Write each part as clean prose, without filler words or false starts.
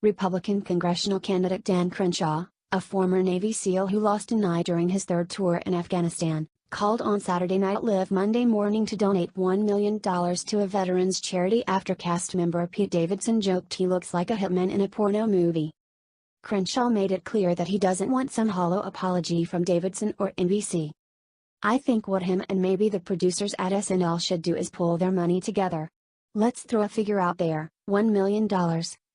Republican congressional candidate Dan Crenshaw, a former Navy SEAL who lost an eye during his third tour in Afghanistan, called on Saturday Night Live Monday morning to donate $1 million to a veterans charity after cast member Pete Davidson joked he looks like a hitman in a porno movie. Crenshaw made it clear that he doesn't want some hollow apology from Davidson or NBC. "I think what him and maybe the producers at SNL should do is pull their money together. Let's throw a figure out there, $1 million,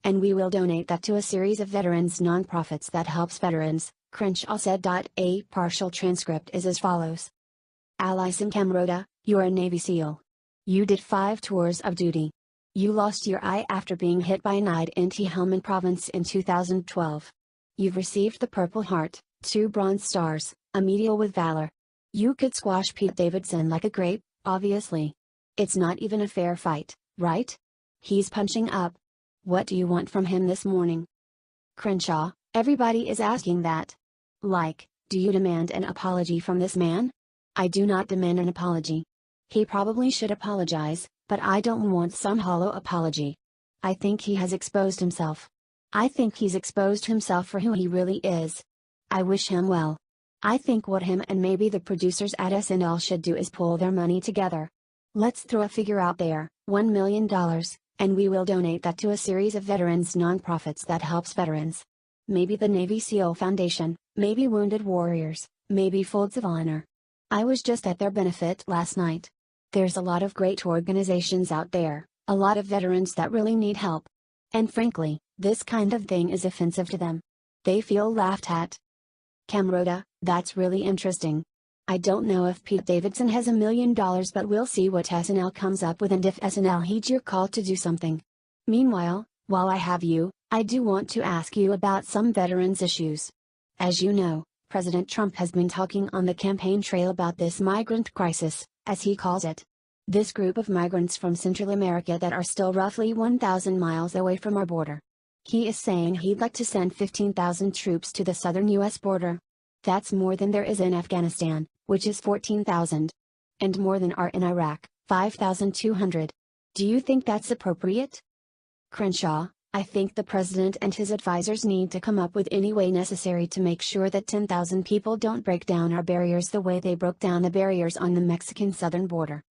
and we will donate that to a series of veterans nonprofits that helps veterans," Crenshaw said. A partial transcript is as follows. Alison Camroda, you're a Navy SEAL. You did 5 tours of duty. You lost your eye after being hit by an eye in Helmand Province in 2012. You've received the Purple Heart, 2 Bronze Stars, a Medal with Valor. You could squash Pete Davidson like a grape, obviously. It's not even a fair fight, right? He's punching up. What do you want from him this morning?" Crenshaw, everybody is asking that. Like, do you demand an apology from this man? I do not demand an apology. He probably should apologize, but I don't want some hollow apology. I think he has exposed himself. I think he's exposed himself for who he really is. I wish him well. I think what him and maybe the producers at SNL should do is pull their money together. Let's throw a figure out there, $1 million, and we will donate that to a series of veterans nonprofits that helps veterans. Maybe the Navy SEAL Foundation, maybe Wounded Warriors, maybe Folds of Honor. I was just at their benefit last night. There's a lot of great organizations out there, a lot of veterans that really need help. And frankly, this kind of thing is offensive to them. They feel laughed at. Camroda, that's really interesting. I don't know if Pete Davidson has $1 million, but we'll see what SNL comes up with and if SNL heeds your call to do something. Meanwhile, while I have you, I do want to ask you about some veterans issues. As you know, President Trump has been talking on the campaign trail about this migrant crisis, as he calls it. This group of migrants from Central America that are still roughly 1,000 miles away from our border. He is saying he'd like to send 15,000 troops to the southern U.S. border. That's more than there is in Afghanistan, which is 14,000. And more than are in Iraq, 5,200. Do you think that's appropriate? Crenshaw, I think the president and his advisors need to come up with any way necessary to make sure that 10,000 people don't break down our barriers the way they broke down the barriers on the Mexican southern border.